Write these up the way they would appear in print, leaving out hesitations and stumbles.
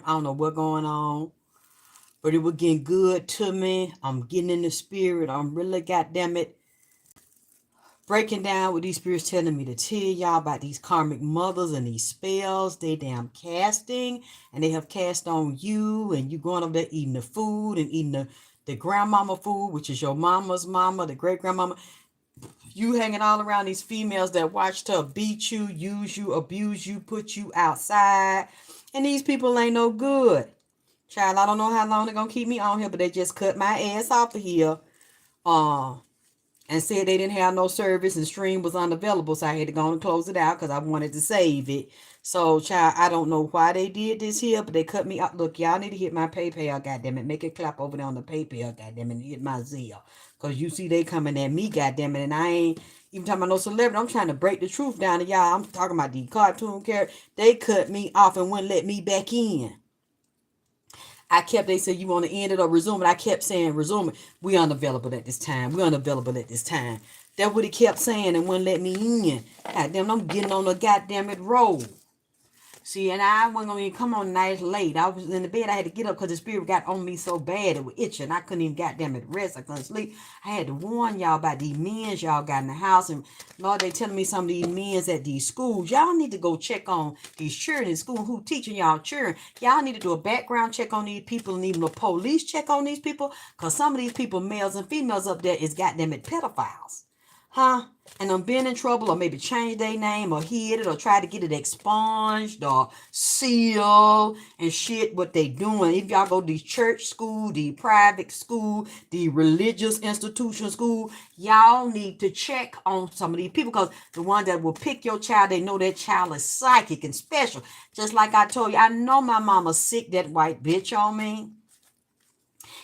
I don't know what's going on, but it was getting good to me. I'm getting in the spirit. I'm really, goddamn it, breaking down what these spirits telling me to tell y'all about these karmic mothers and these spells they damn casting, and they have cast on you, and you going over there eating the food and eating the grandmama food, which is your mama's mama, the great grandmama. You hanging all around these females that watched her beat you, use you, abuse you, put you outside. And these people ain't no good. Child, I don't know how long they're gonna keep me on here, but they just cut my ass off of here. Uh, and said they didn't have no service and stream was unavailable, so I had to go and close it out because I wanted to save it. So, child, I don't know why they did this here, but they cut me out. Look, y'all need to hit my PayPal, goddammit. Make it clap over there on the PayPal, goddammit, and hit my Zelle. Because you see they coming at me, goddammit, and I ain't even talking about no celebrity. I'm trying to break the truth down to y'all. I'm talking about the cartoon character. They cut me off and wouldn't let me back in. They said, you want to end it or resume it? I kept saying, resume it. We unavailable at this time. We unavailable at this time. That's what he kept saying and wouldn't let me in. Goddamn, I'm getting on the goddamn it road. See, and I wasn't going to come on night late. I was in the bed. I had to get up because the spirit got on me so bad. It was itching. I couldn't even goddamn it rest. I couldn't sleep. I had to warn y'all about these men y'all got in the house. And Lord, they telling me some of these men at these schools. Y'all need to go check on these children in school who teaching y'all children. Y'all need to do a background check on these people and even a police check on these people. Because some of these people, males and females up there, is goddamn it pedophiles. Huh? And I'm been in trouble or maybe change their name or hid it or try to get it expunged or sealed and shit what they doing. If y'all go to the church school, the private school, the religious institution school, y'all need to check on some of these people because the ones that will pick your child, they know that child is psychic and special. Just like I told you, I know my mama sick that white bitch on me.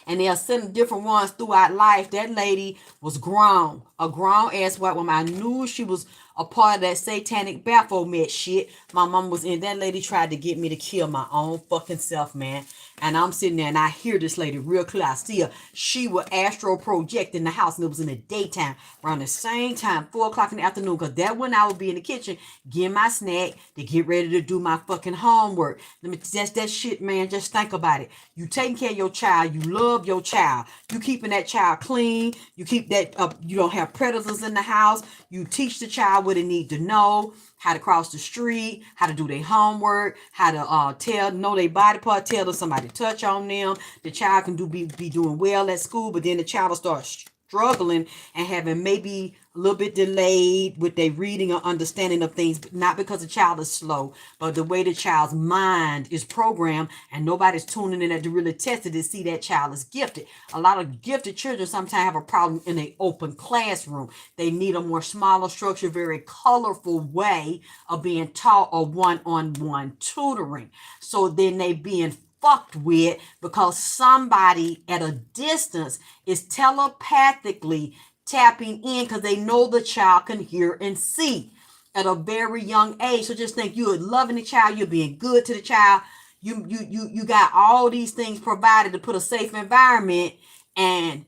And they're sending different ones throughout life. That lady was grown, a grown ass white woman. I knew she was a part of that satanic Baphomet shit. My mom was in. That lady tried to get me to kill my own fucking self, man. And I'm sitting there and I hear this lady real clear. I see her. She was astral projecting the house, and it was in the daytime, around the same time, 4 o'clock in the afternoon, because that when I would be in the kitchen getting my snack to get ready to do my fucking homework. That's that shit, man. Just think about it. You taking care of your child. You love your child. You keeping that child clean. You keep that up. You don't have predators in the house. You teach the child what they need to know, how to cross the street, how to do their homework, how to know their body part, tell them somebody touch on them. The child can be doing well at school, but then the child will start struggling and having maybe a little bit delayed with their reading or understanding of things, not because the child is slow, but the way the child's mind is programmed, and nobody's tuning in to really test it to see that child is gifted. A lot of gifted children sometimes have a problem in an open classroom. They need a more smaller structure, very colorful way of being taught, or one-on-one tutoring. So then they being fucked with because somebody at a distance is telepathically tapping in because they know the child can hear and see at a very young age. So just think, you're loving the child, you're being good to the child, you got all these things provided to put a safe environment, and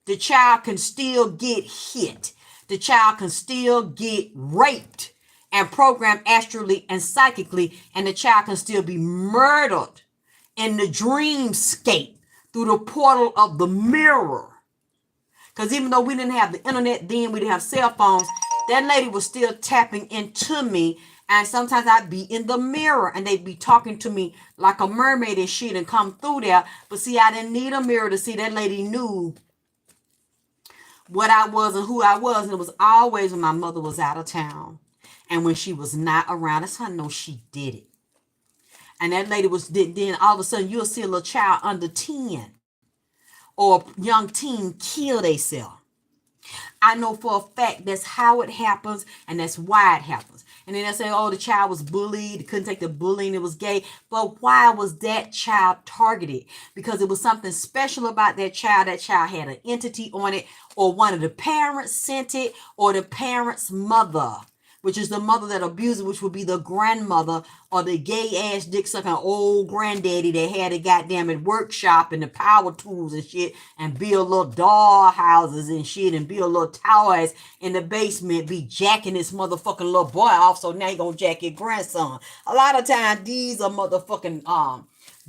the child can still get hit. The child can still get raped and programmed astrally and psychically, and the child can still be murdered in the dreamscape through the portal of the mirror. Because even though we didn't have the internet then, we didn't have cell phones, that lady was still tapping into me. And sometimes I'd be in the mirror and they'd be talking to me like a mermaid and shit and come through there. But see, I didn't need a mirror to see. That lady knew what I was and who I was. And it was always when my mother was out of town and when she was not around. That's how I know she did it. And that lady was, then all of a sudden you'll see a little child under 10 or a young teen kill themselves. I know for a fact that's how it happens, and that's why it happens. And then they say, oh, the child was bullied, couldn't take the bullying, it was gay. But why was that child targeted? Because it was something special about that child. That child had an entity on it, or one of the parents sent it, or the parent's mother, which is the mother that abused it, which would be the grandmother, or the gay-ass dick-sucking old granddaddy that had a goddamn it workshop and the power tools and shit, and build little doll houses and shit, and build little towers in the basement, be jacking this motherfucking little boy off, so now you gonna jack your grandson. A lot of times, these are motherfucking,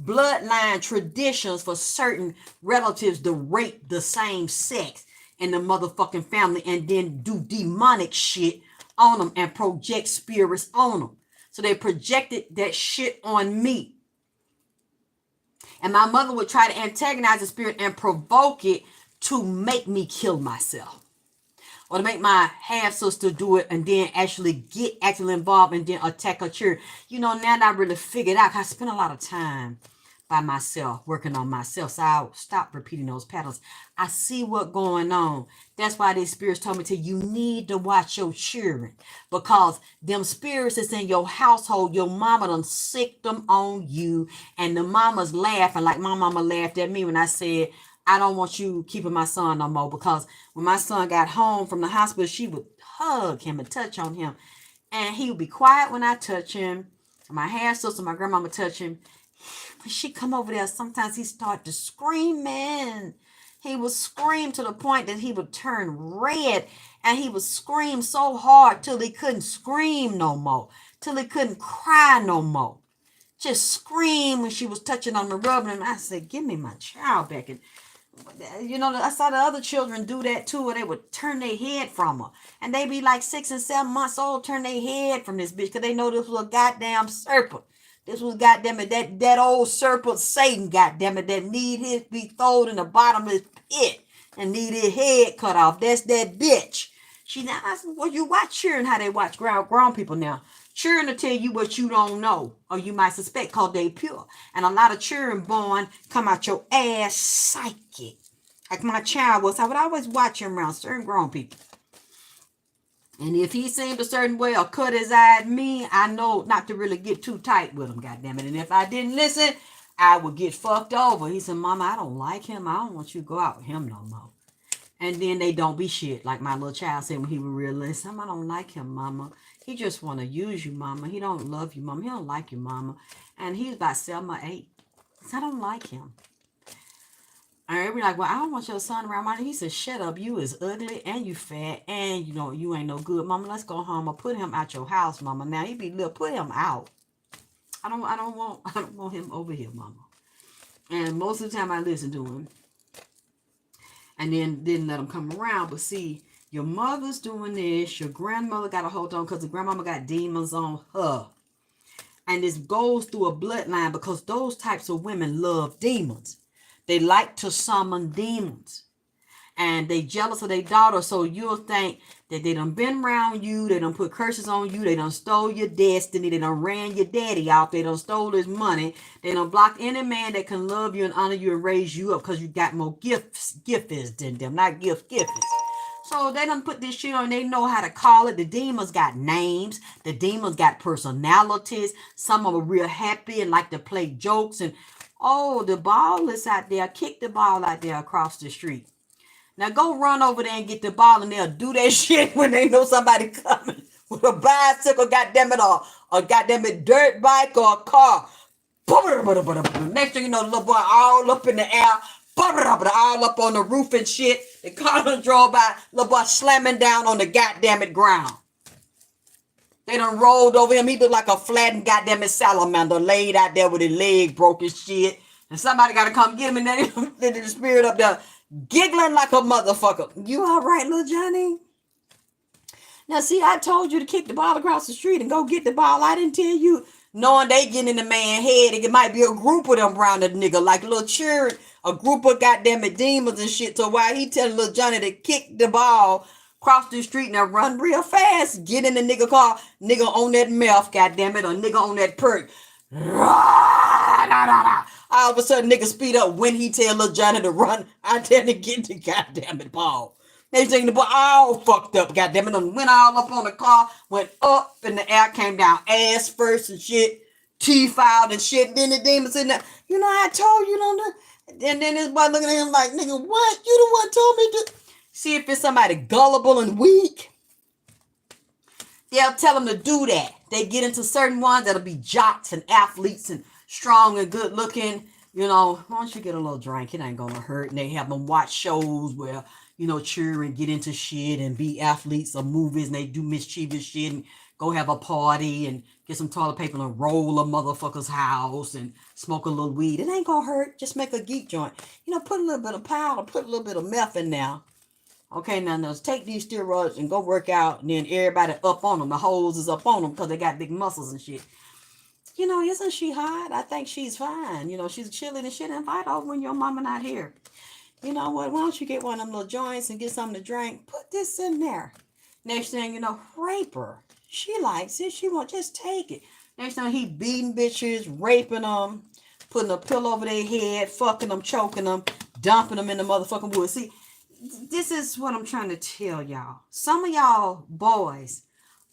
Bloodline traditions for certain relatives to rape the same sex in the motherfucking family and then do demonic shit on them and project spirits on them. So they projected that shit on me. And my mother would try to antagonize the spirit and provoke it to make me kill myself. Or to make my half-sister do it and then actually get actually involved and then attack her children. You know, now that I really figured out, I spent a lot of time by myself, working on myself. So I'll stop repeating those patterns. I see what's going on. That's why these spirits told me to, you need to watch your children. Because them spirits that's in your household, your mama done sicked them on you. And the mama's laughing like my mama laughed at me when I said, I don't want you keeping my son no more. Because when my son got home from the hospital, she would hug him and touch on him. And he would be quiet when I touch him. My half-sister, my grandmama touch him. When she come over there, sometimes he start to screaming. He would scream to the point that he would turn red. And he would scream so hard till he couldn't scream no more. Till he couldn't cry no more. Just scream when she was touching on him, rubbing him. I said, give me my child back. And you know, I saw the other children do that too, where they would turn their head from her. And they be like 6 and 7 months old, turn their head from this bitch, because they know this was a goddamn serpent. This was goddamn it, that old serpent Satan, goddamn it, that need his be thrown in the bottom of his pit and need his head cut off. That's that bitch. She now, I said, well, you watch children how they watch grown people now. Children will tell you what you don't know or you might suspect because they pure. And a lot of children born come out your ass psychic. Like my child was, I would always watch him around certain grown people. And if he seemed a certain way or cut his eye at me, I know not to really get too tight with him, goddammit. And if I didn't listen, I would get fucked over. He said, Mama, I don't like him. I don't want you to go out with him no more. And then they don't be shit. Like my little child said when he was real, listen, I don't like him, Mama. He just want to use you, Mama. He don't love you, Mama. He don't like you, Mama. And he's about 7 or 8. So I don't like him. And they be like, well, I don't want your son around my. He said, shut up. You is ugly and you fat and you know you ain't no good, Mama. Let's go home or put him out your house, Mama. Now he be little, put him out. I don't want him over here, Mama. And most of the time I listen to him. And then didn't let him come around. But see, your mother's doing this. Your grandmother got a hold on because the grandmama got demons on her. And this goes through a bloodline because those types of women love demons. They like to summon demons. And they jealous of their daughter. So you'll think that they done been around you. They done put curses on you. They done stole your destiny. They done ran your daddy out. They done stole his money. They done blocked any man that can love you and honor you and raise you up because you got more gifts than them. Not gifts. So they done put this shit on. They know how to call it. The demons got names. The demons got personalities. Some of them are real happy and like to play jokes. And oh, the ball is out there. Kick the ball out there across the street. Now go run over there and get the ball and they'll do that shit when they know somebody coming with a bicycle, goddammit, or a goddamn dirt bike or a car. Next thing you know, the little boy all up in the air, all up on the roof and shit. The car done drove by, little boy slamming down on the goddamn ground. They done rolled over him. He looked like a flattened goddamn salamander laid out there with his leg broke and shit. And somebody got to come get him and then the spirit up there giggling like a motherfucker. You all right, little Johnny? Now, see, I told you to kick the ball across the street and go get the ball. I didn't tell you, knowing they getting in the man's head, it might be a group of them around the nigga, like a little cheering, a group of goddamn demons and shit. So while he telling little Johnny to kick the ball across the street and run real fast, get in the nigga car, nigga on that meth, goddamn it, or nigga on that perk. All of a sudden, nigga speed up when he tell little Johnny to run out there to get the goddamn it ball. They saying the ball all fucked up, goddamn it, and went all up on the car, went up in the air, came down ass first and shit, teeth out and shit. Then the demons in there, you know, I told you, don't know. And then this boy looking at him like, nigga, what? You the one told me to. See if it's somebody gullible and weak. They'll tell them to do that. They get into certain ones that'll be jocks and athletes and strong and good looking. You know, why don't you get a little drink? It ain't gonna hurt. And they have them watch shows where, you know, cheer and get into shit and be athletes or movies and they do mischievous shit and go have a party and Get some toilet paper and roll a motherfucker's house and smoke a little weed. It ain't gonna hurt. Just make a geek joint. You know, put a little bit of powder, put a little bit of meth in there. Okay, now take these steroids and go work out, and then everybody up on them. The hoes is up on them because they got big muscles and shit. You know, isn't she hot? I think she's fine. You know, she's chilling and shit. Invite over when your mama not here. You know what? Why don't you get one of them little joints and get something to drink? Put this in there. Next thing you know, rape her. She likes it. She won't just take it. Next time he beating bitches, raping them, putting a pillow over their head, fucking them, choking them, dumping them in the motherfucking woods. See, this is what I'm trying to tell y'all. Some of y'all boys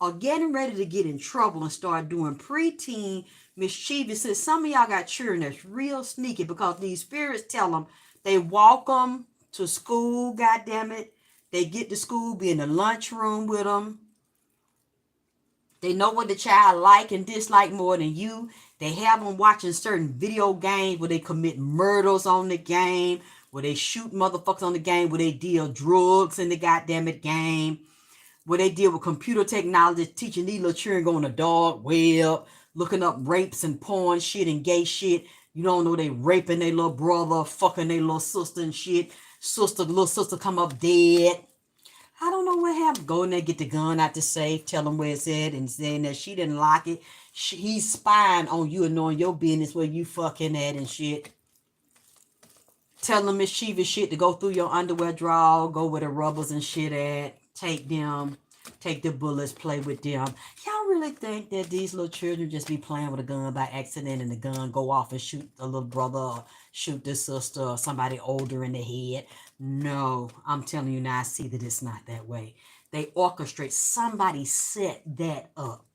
are getting ready to get in trouble and start doing preteen mischievous. Some of y'all got children that's real sneaky because these spirits tell them they walk them to school, goddamn it. They get to school, be in the lunchroom with them. They know what the child like and dislike more than you. They have them watching certain video games where they commit murders on the game, where they shoot motherfuckers on the game, where they deal drugs in the goddamn it game, where they deal with computer technology, teaching these little children going to dark web, looking up rapes and porn shit and gay shit. You don't know they raping their little brother, fucking their little sister and shit. Little sister come up dead. I don't know what happened. Go in there, get the gun out the safe, tell them where it's at, and saying that she didn't lock it. He's spying on you and knowing your business where you fucking at and shit. Tell them mischievous shit to go through your underwear drawer, go where the rubbers and shit at, take them, take the bullets, play with them. Y'all really think that these little children just be playing with a gun by accident and the gun go off and shoot a little brother or shoot the sister or somebody older in the head? No, I'm telling you now, I see that it's not that way. They orchestrate. Somebody set that up.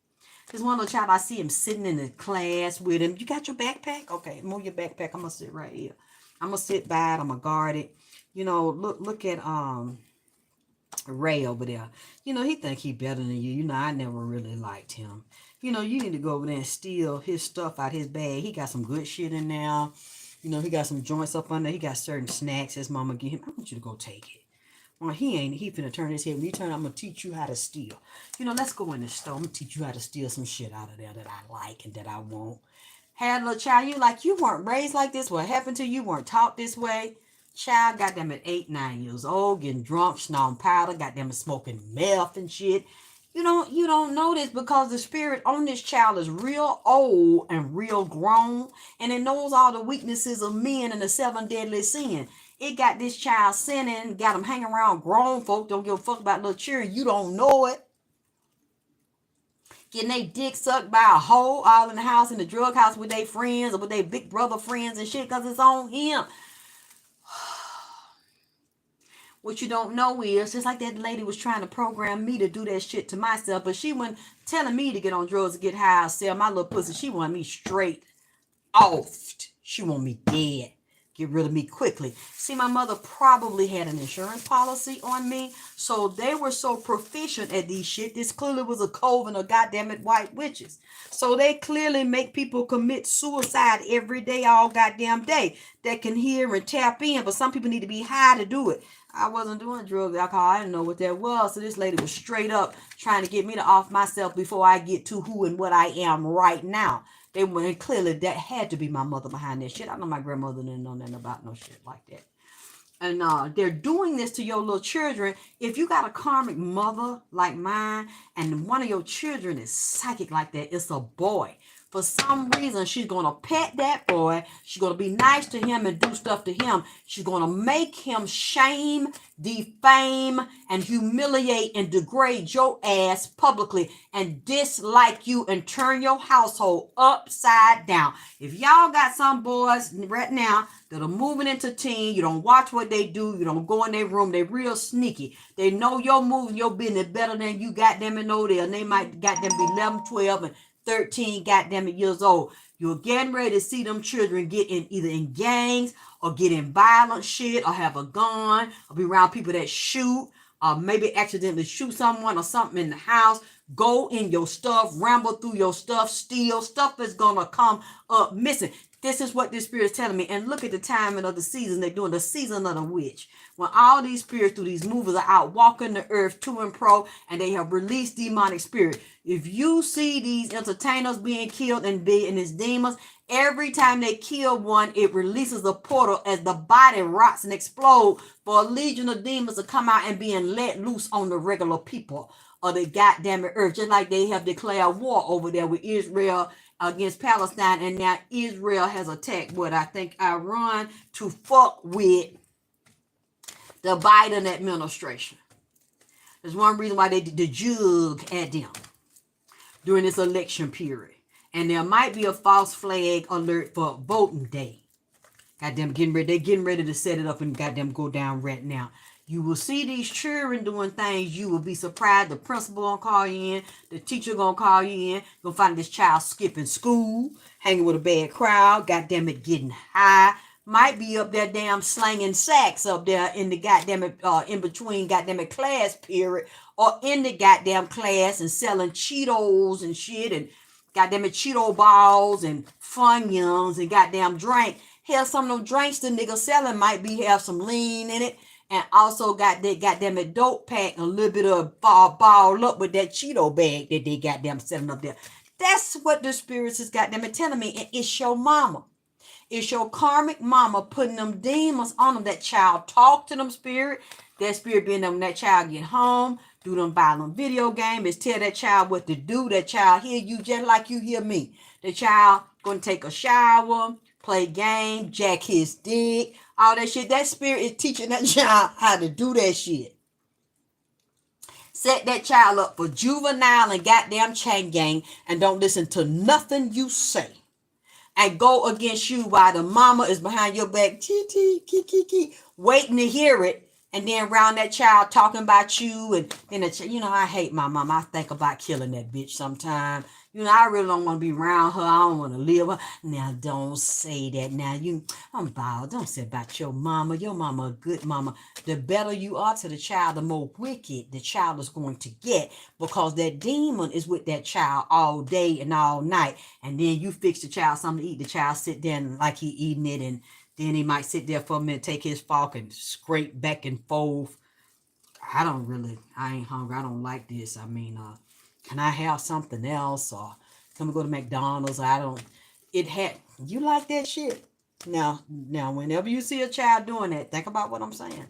There's one little child, I see him sitting in the class with him. You got your backpack? Okay, move your backpack. I'm going to sit right here. I'm going to sit by it. I'm going to guard it. You know, look at Ray over there. You know, he think he better than you. You know, I never really liked him. You know, you need to go over there and steal his stuff out his bag. He got some good shit in there. You know, he got some joints up under. He got certain snacks his mama give him. I want you to go take it. Well, he finna turn his head. When you turn, I'm gonna teach you how to steal. You know, let's go in the store. I'm gonna teach you how to steal some shit out of there that I like and that I want. Had a little child, you like, you weren't raised like this. What happened to you? You weren't taught this way. Child got them at 8, 9 years old, getting drunk, snorting powder, got them smoking meth and shit. You don't know this because the spirit on this child is real old and real grown, and it knows all the weaknesses of men and the 7 deadly sin. It got this child sinning, got them hanging around grown folk, don't give a fuck about little children. You don't know it. Getting their dick sucked by a hoe all in the house, in the drug house with their friends or with their big brother friends and shit because it's on him. What you don't know is, just like that lady was trying to program me to do that shit to myself, but she wasn't telling me to get on drugs to get high or sell my little pussy. She wanted me straight off. She wanted me dead. Get rid of me quickly. See, my mother probably had an insurance policy on me, so they were so proficient at these shit. This clearly was a coven of goddamn it white witches. So they clearly make people commit suicide every day, all goddamn day. That can hear and tap in, but some people need to be high to do it. I wasn't doing drugs, alcohol. I didn't know what that was. So this lady was straight up trying to get me to off myself before I get to who and what I am right now. They were clearly, that had to be my mother behind that shit. I know my grandmother didn't know nothing about no shit like that. And they're doing this to your little children. If you got a karmic mother like mine, and one of your children is psychic like that, it's a boy. For some reason, she's going to pet that boy. She's going to be nice to him and do stuff to him. She's going to make him shame, defame, and humiliate and degrade your ass publicly and dislike you and turn your household upside down. If y'all got some boys right now that are moving into teen, you don't watch what they do, you don't go in their room, they real sneaky. They know your move, your business better than you got them in know there. And they might got them be 11, 12, and 13 goddamn years old. You're getting ready to see them children get in either in gangs or get in violent shit or have a gun or be around people that shoot or maybe accidentally shoot someone or something in the house. go in your stuff, ramble through your stuff, steal. Stuff is going to come up missing. This is what this spirit is telling me. And look at the timing of the season. They're doing the season of the witch. When all these spirits through these movies are out walking the earth to and fro, and they have released demonic spirit. If you see these entertainers being killed and these demons, every time they kill one, it releases a portal as the body rots and explodes for a legion of demons to come out and being let loose on the regular people of the goddamn earth. Just like they have declared war over there with Israel against Palestine, and now Israel has attacked what I think Iran to fuck with the Biden administration. There's one reason why they did the jug at them during this election period. And there might be a false flag alert for voting day. Goddamn, they're getting ready to set it up and goddamn go down right now. You will see these children doing things. You will be surprised. The principal gonna call you in. The teacher gonna call you in. Gonna find this child skipping school, hanging with a bad crowd. Goddamn it, getting high. Might be up there damn slanging sacks up there in the goddamn in between goddamn class period, or in the goddamn class and selling Cheetos and shit and goddamn Cheeto balls and Funyuns and goddamn drink. Hell, some of them drinks the nigga selling might be have some lean in it. And also got that goddamn dope pack, a little bit of ball up with that Cheeto bag that they goddamn setting up there. That's what the spirits is goddamn telling me. And it's your mama. It's your karmic mama putting them demons on them. That child talk to them spirit. That spirit being them, that child get home, do them violent video game, is tell that child what to do. That child hear you just like you hear me. The child gonna take a shower, play game, jack his dick, all that shit. That spirit is teaching that child how to do that shit. Set that child up for juvenile and goddamn chain gang and don't listen to nothing you say. And go against you while the mama is behind your back, waiting to hear it. And then around that child talking about you. And then, I hate my mama. I think about killing that bitch sometime. I really don't want to be around her. I don't want to live her. Now, don't say that. Now, I'm bald. Don't say about your mama. Your mama a good mama. The better you are to the child, the more wicked the child is going to get. Because that demon is with that child all day and all night. And then you fix the child something to eat. The child sit there and like he eating it, and then he might sit there for a minute, take his fork and scrape back and forth. I ain't hungry. I don't like this. Can I have something else? Or can we go to McDonald's? You like that shit? Now, whenever you see a child doing that, think about what I'm saying.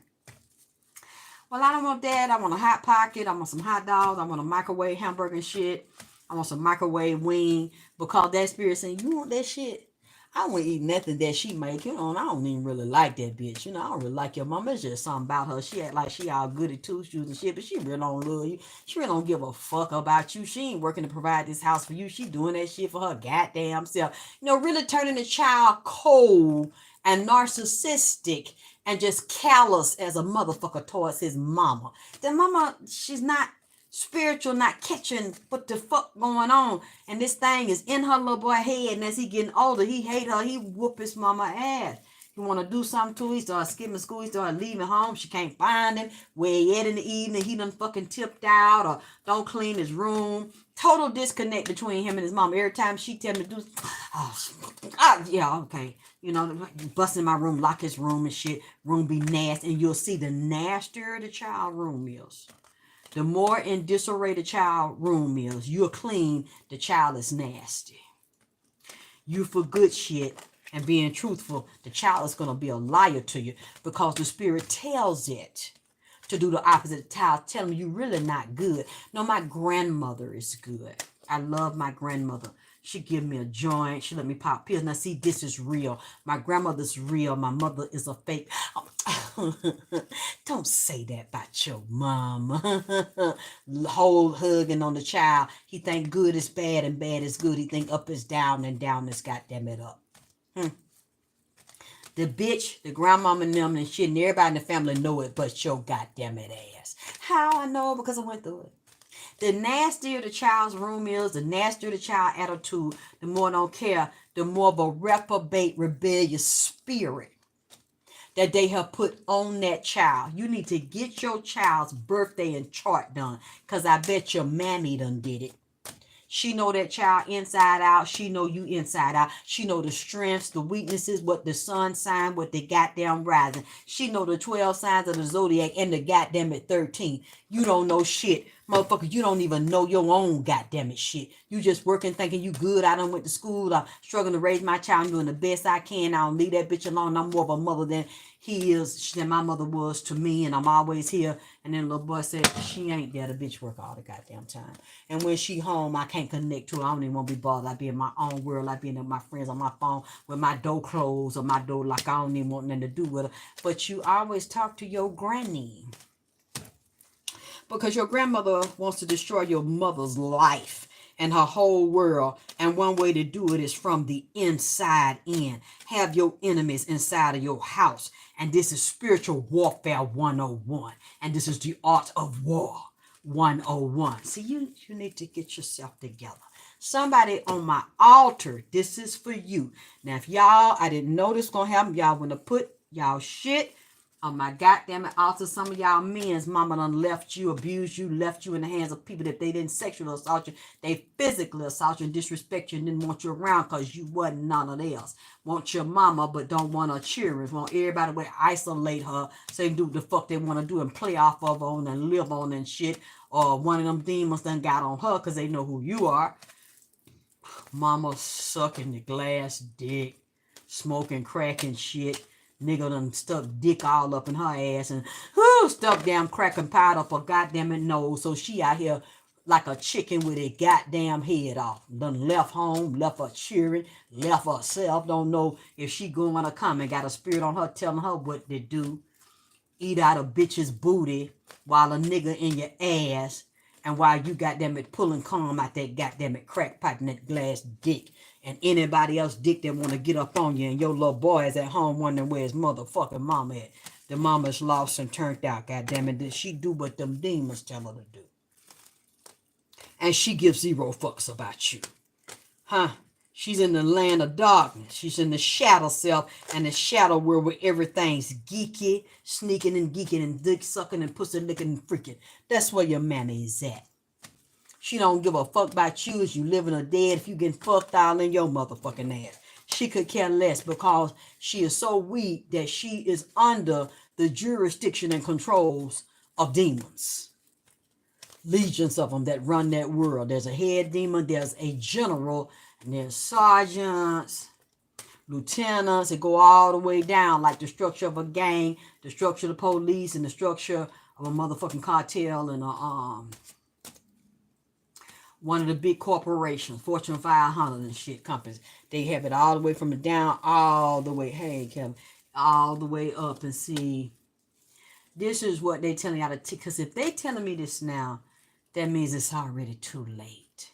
Well, I don't want that. I want a Hot Pocket. I want some hot dogs. I want a microwave hamburger and shit. I want some microwave wing. Because that spirit saying, you want that shit? I wouldn't eat nothing that she make. I don't even really like that bitch. I don't really like your mama. It's just something about her. She act like she all goody two shoes and shit, but she really don't love you. She really don't give a fuck about you. She ain't working to provide this house for you. She doing that shit for her goddamn self. Really turning the child cold and narcissistic and just callous as a motherfucker towards his mama. The mama, she's not spiritual, not catching what the fuck going on. And this thing is in her little boy head, and as he getting older, he hate her. He whoop his mama ass. He want to do something to her. He start skipping school. He start leaving home. She can't find him. Where he at in the evening. He done fucking tipped out or don't clean his room. Total disconnect between him and his mom. Every time she tell him to do, yeah, okay. Bust in my room, lock his room and shit. Room be nasty. And you'll see the nastier the child room is. The more in disarray the child room is, you're clean, the child is nasty. You for good shit and being truthful, the child is going to be a liar to you because the spirit tells it to do the opposite. The child telling you really not good. No, my grandmother is good. I love my grandmother. She give me a joint. She let me pop pills. Now, see, this is real. My grandmother's real. My mother is a fake. Don't say that about your mama. Whole hugging on the child. He think good is bad and bad is good. He think up is down and down is goddamn it up. The bitch, the grandmama and them and shit, and everybody in the family know it, but your goddamn it ass. How I know? Because I went through it. The nastier the child's room is, the nastier the child attitude, the more don't care, the more of a reprobate, rebellious spirit that they have put on that child. You need to get your child's birthday and chart done, because I bet your mammy done did it. She know that child inside out. She know you inside out. She know the strengths, the weaknesses, what the sun sign, what the goddamn rising. She know the 12 signs of the zodiac and the goddamn it 13. You don't know shit. Motherfucker, you don't even know your own goddamn it shit. You just working thinking you good. I done went to school. I'm struggling to raise my child. I'm doing the best I can. I don't leave that bitch alone. I'm more of a mother than than my mother was to me, and I'm always here. And then the little boy said, she ain't there. The bitch work all the goddamn time. And when she home, I can't connect to her. I don't even want to be bothered. I be in my own world. I be in with my friends on my phone with my door closed or my door like I don't even want nothing to do with her. But you always talk to your granny, because your grandmother wants to destroy your mother's life and her whole world. And one way to do it is from the inside in. Have your enemies inside of your house. And this is spiritual warfare 101. And this is the art of war 101. See, you need to get yourself together. Somebody on my altar, this is for you. Now, if y'all, I didn't know this was going to happen, y'all want to put y'all shit on my goddamn altar. Some of y'all men's mama done left you, abused you, left you in the hands of people that they didn't sexually assault you. They physically assault you and disrespect you and didn't want you around because you wasn't none of theirs. Want your mama, but don't want her children. Want everybody to isolate her so they can do what the fuck they want to do and play off of her and live on and shit. Or one of them demons done got on her because they know who you are. Mama sucking the glass dick, smoking crack and shit. Nigga done stuck dick all up in her ass and stuck damn crack and powder up her goddamn it nose. So she out here like a chicken with a goddamn head off. Done left home, left her children, left herself. Don't know if she going to come and got a spirit on her telling her what to do. Eat out a bitch's booty while a nigga in your ass. And while you goddamn it pulling calm out that goddamn it crack pipe and that glass dick. And anybody else dick that want to get up on you, and your little boy is at home wondering where his motherfucking mama at. The mama's lost and turned out, goddamn it. Did she do what them demons tell her to do? And she gives zero fucks about you. Huh? She's in the land of darkness. She's in the shadow self and the shadow world where everything's geeky, sneaking and geeking and dick sucking and pussy licking and freaking. That's where your mammy is at. She don't give a fuck about you if you living or dead, if you getting fucked all in your motherfucking ass. She could care less because she is so weak that she is under the jurisdiction and controls of demons. Legions of them that run that world. There's a head demon, there's a general, and there's sergeants, lieutenants that go all the way down, like the structure of a gang, the structure of the police, and the structure of a motherfucking cartel and one of the big corporations, Fortune 500 and shit companies. They have it all the way from the down, all the way, hey, Kevin, all the way up. And see, this is what they telling y'all to take. Because if they telling me this now, that means it's already too late.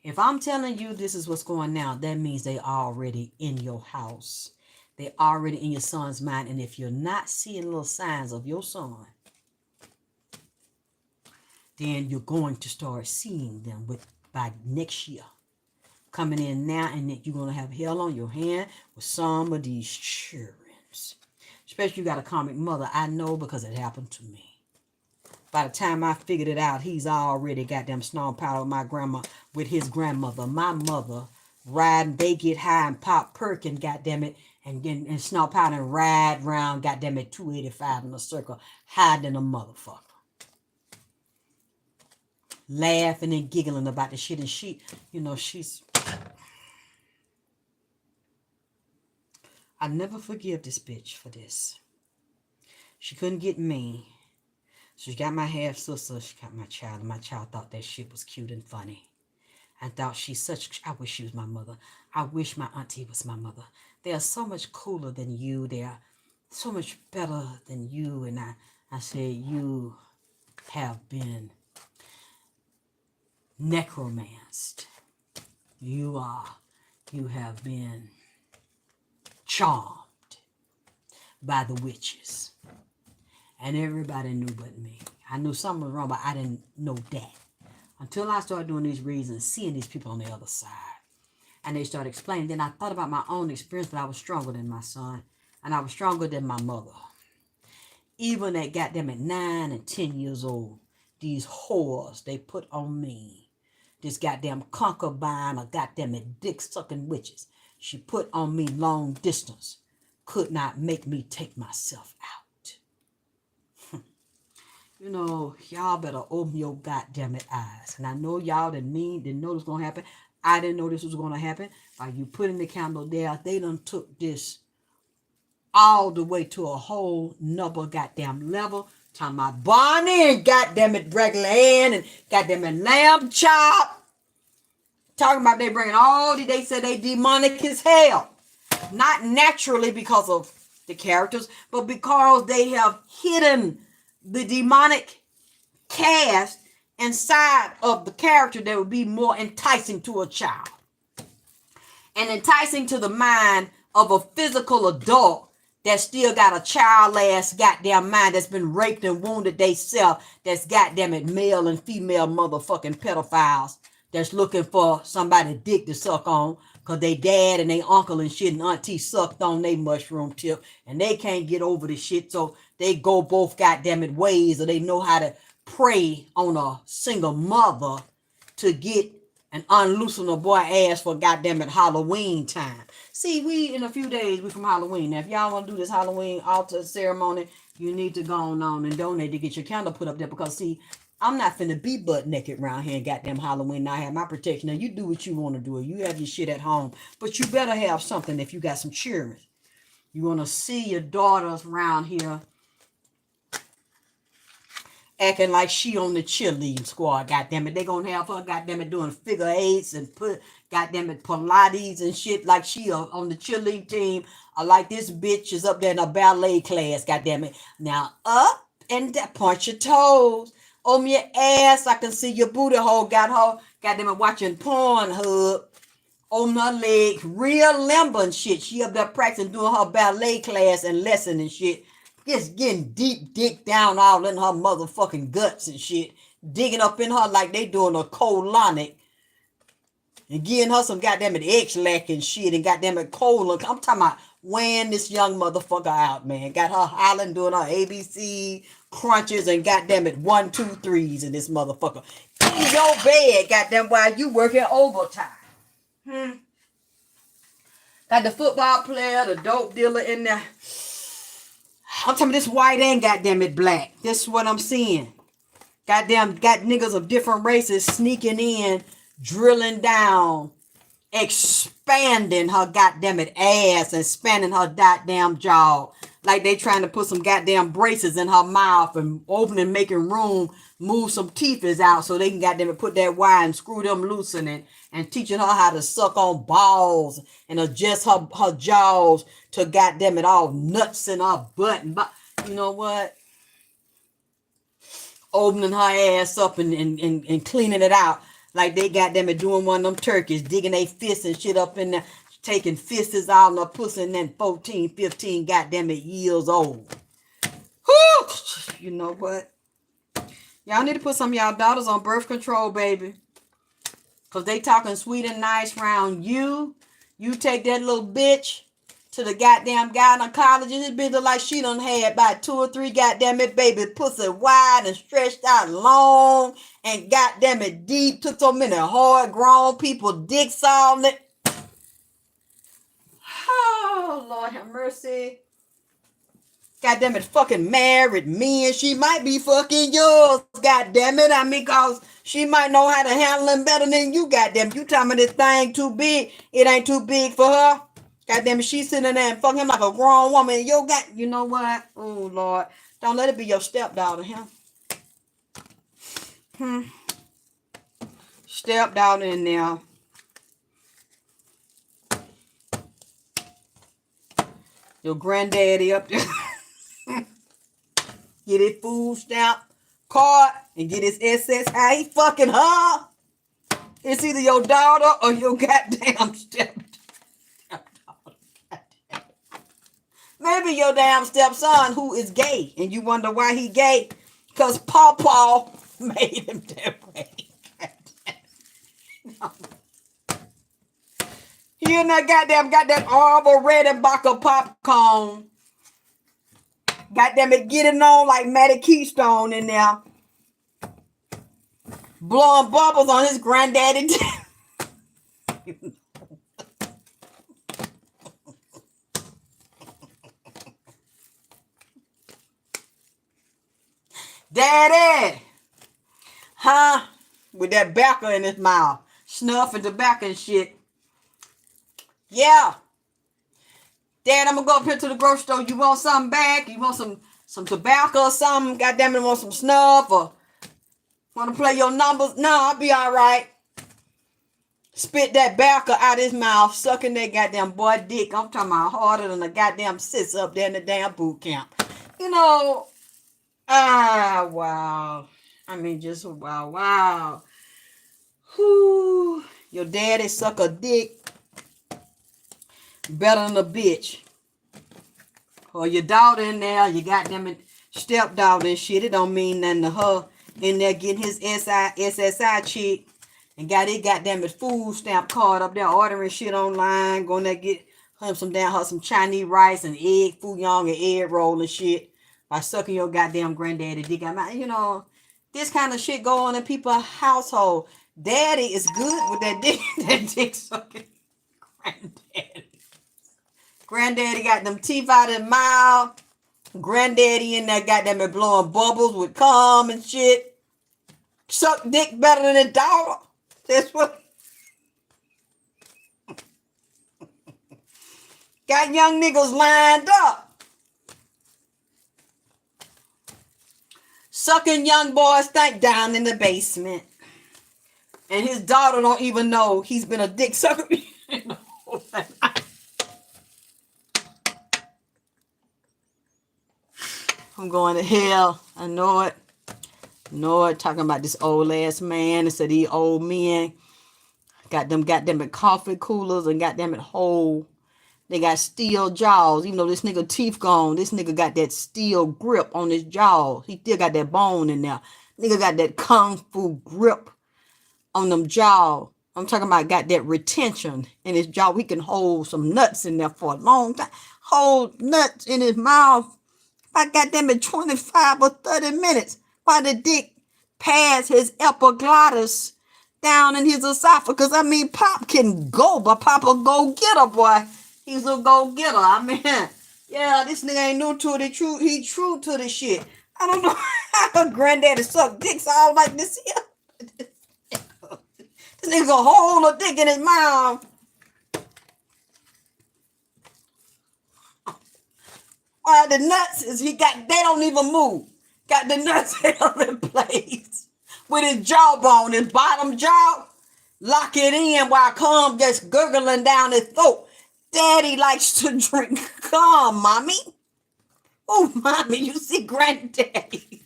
If I'm telling you this is what's going on, that means they already in your house. They already in your son's mind. And if you're not seeing little signs of your son, then you're going to start seeing them by next year. Coming in now, and then you're going to have hell on your hand with some of these children. Especially you got a karmic mother. I know because it happened to me. By the time I figured it out, he's already got them snarl powder with my grandma, with his grandmother. My mother riding, they get high and pop perkin, goddammit, and snarl powder and ride round, goddammit, 285 in a circle, hiding a motherfucker. Laughing and giggling about the shit, and she, she's... I never forgive this bitch for this. She couldn't get me. She got my half sister, she got my child, and my child thought that shit was cute and funny. I thought I wish she was my mother. I wish my auntie was my mother. They are so much cooler than you. They are so much better than you. And I said, you have been necromanced. You have been charmed by the witches. And everybody knew but me. I knew something was wrong, but I didn't know that. Until I started doing these reads and seeing these people on the other side. And they started explaining. Then I thought about my own experience, but I was stronger than my son. And I was stronger than my mother. Even at goddamn at 9 and 10 years old, these whores they put on me. This goddamn concubine or goddamn it dick sucking witches. She put on me long distance. Could not make me take myself out. You know, y'all better open your goddamn it eyes. And I know y'all didn't know this was gonna happen. I didn't know this was gonna happen. By you putting the candle there, they done took this all the way to a whole nother goddamn level. Talking about Barney and goddamn it regular Ann and goddamn it lamb chop. Talking about they bringing all the, they said they demonic as hell. Not naturally because of the characters, but because they have hidden the demonic cast inside of the character that would be more enticing to a child. And enticing to the mind of a physical adult that still got a child ass goddamn mind that's been raped and wounded they self, that's goddamn it male and female motherfucking pedophiles that's looking for somebody dick to suck on because they dad and they uncle and shit and auntie sucked on they mushroom tip and they can't get over the shit, so they go both goddamn it ways, or they know how to prey on a single mother to get and unloosen a boy ass for goddamn it Halloween time. See, we in a few days we from Halloween. Now, if y'all want to do this Halloween altar ceremony, you need to go on and donate to get your candle put up there, because see, I'm not finna be butt naked around here and goddamn Halloween. I have my protection. Now, you do what you want to do. You have your shit at home, but you better have something if you got some children. You want to see your daughters around here acting like she on the cheerleading squad, goddamn it. They gonna have her, goddamn it, doing figure eights and put, goddamn it, Pilates and shit like she on the cheerleading team. Or like this bitch is up there in a ballet class, goddamn it. Now up and point your toes. On your ass, I can see your booty hole. Got her, goddamn it, watching Pornhub. On her leg, real limber and shit. She up there practicing doing her ballet class and lesson and shit. Just getting deep dick down all in her motherfucking guts and shit. Digging up in her like they doing a colonic. And giving her some goddamn it X-lack and shit. And goddamn it colon. I'm talking about weighing this young motherfucker out, man. Got her hollering, doing her ABC crunches and goddamn it 1, 2, 3s in this motherfucker. In your bed, goddamn, while you working overtime. Got the football player, the dope dealer in there. I'm talking this white and goddamn it black. This is what I'm seeing. Goddamn, got niggas of different races sneaking in, drilling down, expanding her goddamn it ass and expanding her goddamn jaw. Like they trying to put some goddamn braces in her mouth and opening, making room, move some teeth out so they can goddamn it put that wire and screw them loose in it, and teaching her how to suck on balls and adjust her jaws to goddamn it all nuts in her butt. And you know what? Opening her ass up and cleaning it out like they goddamn it doing one of them turkeys, digging their fists and shit up in there, taking fists out in her pussy, and then 14, 15 goddamn it years old. Whew! You know what? Y'all need to put some of y'all daughters on birth control, baby. Because they talking sweet and nice round you. You take that little bitch to the goddamn gynecologist. This bitch look like she done had about 2 or 3 goddamn it baby pussy wide and stretched out long and goddamn it deep. Took so many hard grown people dicks on it. Oh, Lord have mercy. Goddamn it, fucking married men. She might be fucking yours, goddamn it. I mean, cause she might know how to handle them better than you, goddamn. You tell me this thing too big, it ain't too big for her. Goddamn it, she's sitting there and fucking him like a grown woman. You know what? Oh, Lord. Don't let it be your stepdaughter, Stepdaughter in there. Your granddaddy up there. Get his food stamp card and get his SS. How he fucking her? It's either your daughter or your goddamn stepdaughter. Maybe your damn stepson who is gay and you wonder why he gay. Because Pawpaw made him that way. You in there, goddamn, got that Arbor Red and Baca popcorn. Goddamn it, getting on like Matty Keystone in there. Blowing bubbles on his granddaddy. Daddy. Huh? With that tobacco in his mouth. Snuffing tobacco and shit. Yeah. Dad, I'm gonna go up here to the grocery store. You want something back? You want some tobacco or something? Goddamn it, want some snuff or want to play your numbers? No, I'll be all right. Spit that tobacco out his mouth, sucking that goddamn boy dick. I'm talking about harder than a goddamn sis up there in the damn boot camp. You know, wow. I mean, just wow. Whoo. Your daddy suck a dick better than a bitch. Or your daughter in there, you got them stepdaughter and shit. It don't mean nothing to her. In there getting his SSI check and got it goddamn it food stamp card up there ordering shit online, going there get her some Chinese rice and egg fouillon and egg roll and shit by sucking your goddamn granddaddy dick. You know, this kind of shit go on in people's household. Daddy is good with that dick, that dick sucking granddaddy. Granddaddy got them teeth out his mouth. Granddaddy in there got them blowing bubbles with cum and shit. Suck dick better than a dog. That's what. Got young niggas lined up. Sucking young boys think down in the basement. And his daughter don't even know he's been a dick sucker. I'm going to hell. I know it. Talking about this old ass man. It said these old men got them at coffee coolers and got them at hole. They got steel jaws. Even though this nigga teeth gone, this nigga got that steel grip on his jaw. He still got that bone in there. Nigga got that kung fu grip on them jaw. I'm talking about got that retention in his jaw. He can hold some nuts in there for a long time. Hold nuts in his mouth. I got them in 25 or 30 minutes while the dick passed his epiglottis down in his esophagus. I mean, Pop can go, but Pop a go-getter, boy. He's a go-getter. I mean, yeah, this nigga ain't new to it. He true to the shit. I don't know how granddaddy suck dicks all like this here. This nigga gonna hold a dick in his mouth. The nuts is they don't even move. Got the nuts held in place with his jawbone, his bottom jaw, lock it in while cum just gurgling down his throat. Daddy likes to drink cum, mommy. Oh, mommy, you see granddaddy.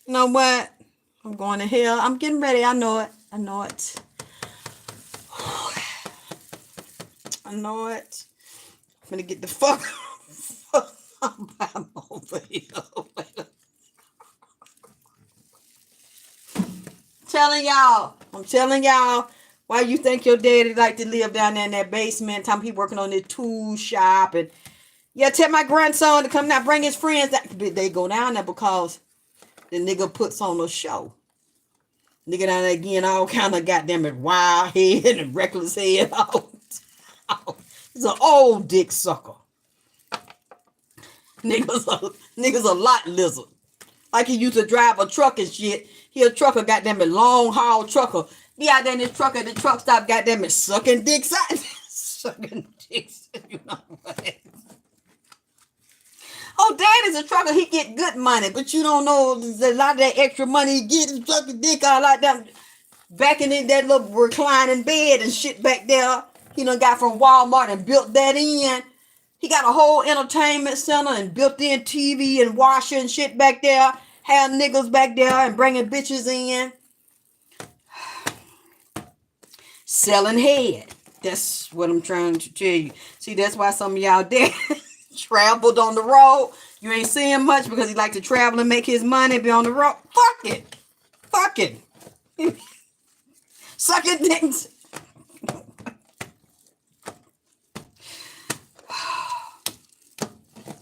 You know what? I'm going to hell. I'm getting ready. I know it. I know it. I'm going to get the fuck I'm over here. I'm telling y'all why you think your daddy like to live down there in that basement. Time he working on the tool shop. And yeah, tell my grandson to come now, bring his friends. They go down there because the nigga puts on a show. Nigga down there again, all kind of goddamn it, wild head and reckless head. He's an old dick sucker. Niggas a lot lizard. Like he used to drive a truck and shit. He a trucker, goddamn it, long haul trucker. Be out there in this truck at the truck stop, goddamn it, sucking dicks out. Sucking dicks. You know what? Oh, daddy's a trucker. He get good money, but you don't know a lot of that extra money he get. Sucking dick out like that. Back in that little reclining bed and shit back there. He done got from Walmart and built that in. He got a whole entertainment center and built in TV and washer and shit back there. Had niggas back there and bringing bitches in. Selling head. That's what I'm trying to tell you. See, that's why some of y'all there traveled on the road. You ain't seeing much because he like to travel and make his money, be on the road. Fuck it. Fuck it. Suck it, things.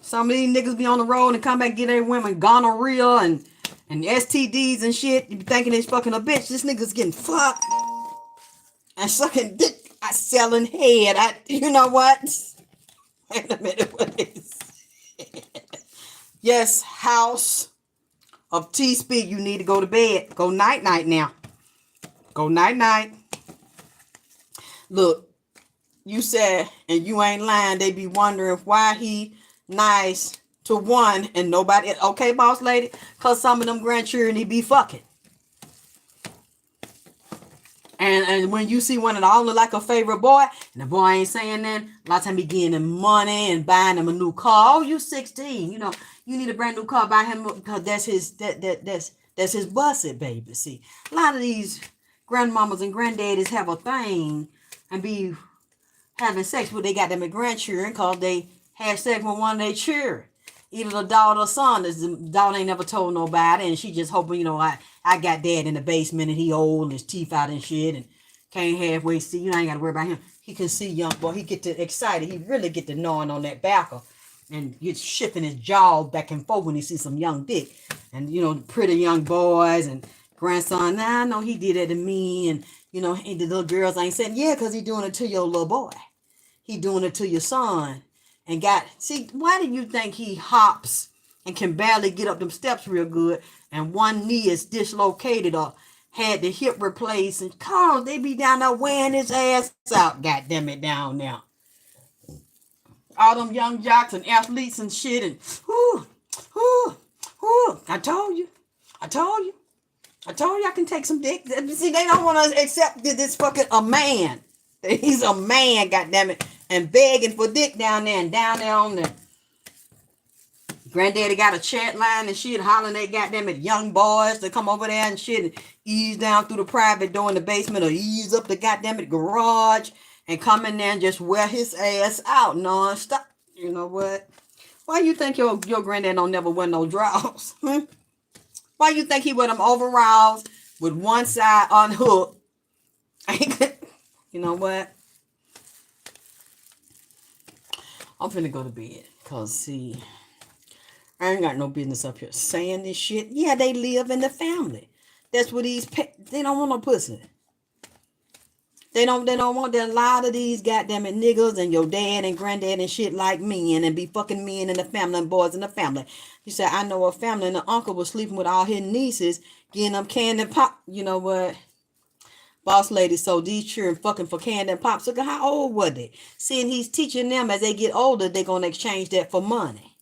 Some of these niggas be on the road and come back and get their women gonorrhea and STDs and shit. You be thinking they fucking a bitch. This nigga's getting fucked and sucking dick. I selling head. You know what? Wait a minute. What is Yes, house of T-Speed. You need to go to bed. Go night-night now. Go night-night. Look, you said, and you ain't lying, they be wondering why he nice to one and nobody. Okay, boss lady? Because some of them grandchildren, he be fucking. And when you see one of the all look like a favorite boy, and the boy ain't saying that, a lot of time he getting him money and buying him a new car. Oh, you 16, you know, you need a brand new car, buy him, because that's his his busted baby. See, a lot of these grandmamas and granddaddies have a thing and be having sex with they got them grandchildren because they had sex with one of their children. Either the daughter or son. The daughter ain't never told nobody, and she just hoping, you know, I got dad in the basement and he old and his teeth out and shit and can't halfway see. You know, I ain't got to worry about him. He can see young boy. He get to excited. He really get to gnawing on that backer and get shifting his jaw back and forth when he sees some young dick. And, you know, pretty young boys and grandson. Nah, I know he did that to me. And, you know, and the little girls ain't saying, yeah, because he doing it to your little boy. He doing it to your son. And see, why do you think he hops and can barely get up them steps real good and one knee is dislocated or had the hip replaced and cause they be down there wearing his ass out, goddamn it, down there. All them young jocks and athletes and shit and I told you I can take some dick. See, they don't want to accept that this fucking a man. He's a man, goddammit, and begging for dick down there and down there on the granddaddy got a chat line and shit, hollering they goddammit young boys to come over there and shit and ease down through the private door in the basement or ease up the goddammit garage and come in there and just wear his ass out non-stop. You know what? Why you think your granddad don't never wear no drawers? Why you think he wear them overalls with one side unhooked? You know what? I'm finna go to bed. Because, see, I ain't got no business up here saying this shit. Yeah, they live in the family. That's what they don't want no pussy. They don't want that. A lot of these goddamn niggas and your dad and granddad and shit like men and be fucking men in the family and boys in the family. You said, I know a family and the uncle was sleeping with all his nieces, getting them candy pop. You know what? Boss lady, so these children fucking for candy and pop. So how old were they? Seeing he's teaching them as they get older, they're going to exchange that for money.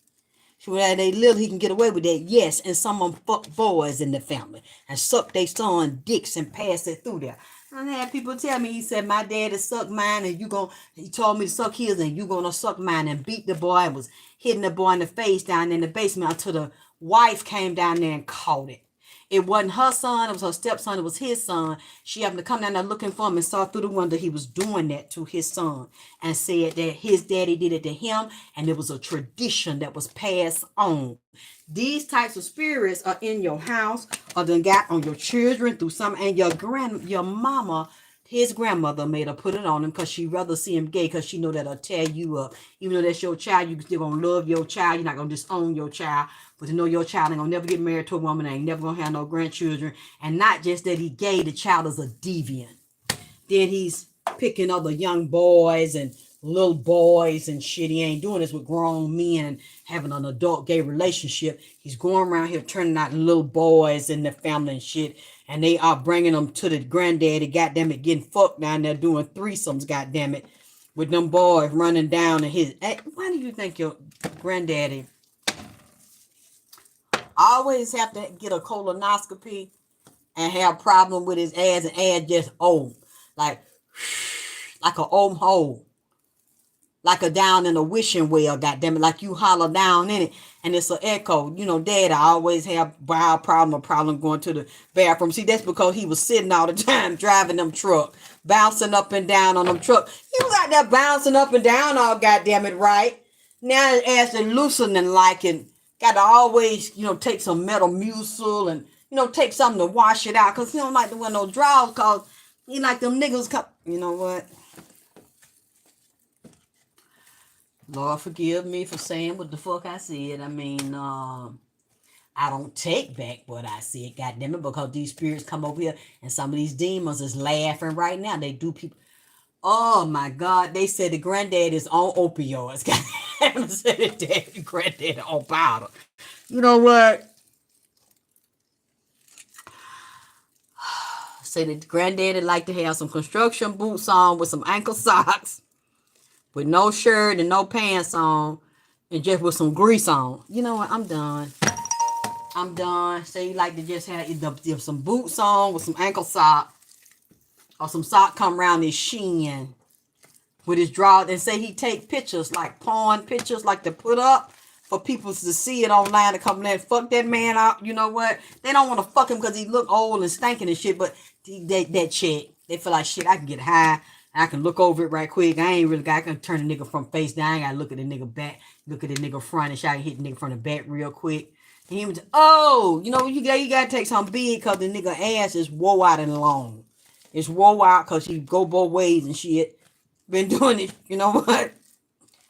So when they little, he can get away with that. Yes, and some of them fuck boys in the family and suck their son dicks and pass it through there. I had people tell me, he said, my daddy sucked mine and he told me to suck his and you gonna suck mine, and beat the boy and was hitting the boy in the face down in the basement until the wife came down there and caught it. It wasn't her son, it was her stepson, it was his son. She happened to come down there looking for him and saw through the window he was doing that to his son and said that his daddy did it to him and it was a tradition that was passed on. These types of spirits are in your house or then got on your children through some, and your mama, his grandmother made her put it on him because she rather see him gay because she know that'll tear you up. Even though that's your child, you still gonna love your child. You're not gonna disown your child. But to know your child ain't gonna never get married to a woman, ain't never gonna have no grandchildren. And not just that he gay, the child is a deviant. Then he's picking other young boys and little boys and shit. He ain't doing this with grown men and having an adult gay relationship. He's going around here turning out little boys in the family and shit. And they are bringing them to the granddaddy, goddammit, getting fucked down there doing threesomes, goddammit, with them boys running down to his. Hey, why do you think your granddaddy always have to get a colonoscopy and have problem with his ass and ass just old, like an old hole? like a down in a wishing well, goddamn it, like you holler down in it, and it's an echo. You know, Dad, I always have bowel problem or problem going to the bathroom. See, that's because he was sitting all the time driving them truck, bouncing up and down on them truck. He was out there bouncing up and down all goddamn it, right? Now his ass is loosening like, and got to always, take some metal mucil and, take something to wash it out, because he don't like to wear no drawers, because he like them niggas come. You know what? Lord forgive me for saying what the fuck I said. I mean, I don't take back what I said, goddamn it, because these spirits come over here and some of these demons is laughing right now. They do people. Oh my God, they said the granddad is on opioids. Goddamn, said the daddy, granddad on powder. You know what? Say that granddaddy like to have some construction boots on with some ankle socks, with no shirt and no pants on, and just with some grease on. You know what? I'm done. I'm done. Say you like to just have either some boots on with some ankle sock, or some sock come around his shin with his drawers, and say he take pictures, like porn pictures, like to put up for people to see it online, to come in and fuck that man out. You know what? They don't want to fuck him because he look old and stinking and shit, but that chick, they feel like, shit, I can get high. I can look over it right quick. I ain't really got, I can turn the nigga from face down. I ain't got to look at the nigga back, look at the nigga front, and shit, I can hit the nigga from the back real quick. And he was, oh, you got to take something big, because the nigga ass is wore out and long. It's wore out because he go both ways and shit. Been doing it, you know what?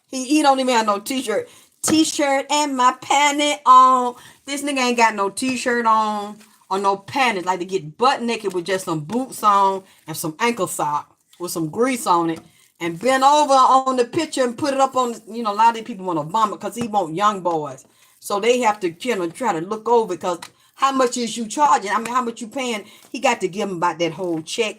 He don't even have no t-shirt. T-shirt and my panty on. This nigga ain't got no t-shirt on or no panties. Like to get butt naked with just some boots on and some ankle sock with some grease on it, and bend over on the picture and put it up on, a lot of these people want to vomit because he want young boys. So they have to, try to look over, because how much is you charging? I mean, how much you paying? He got to give him about that whole check.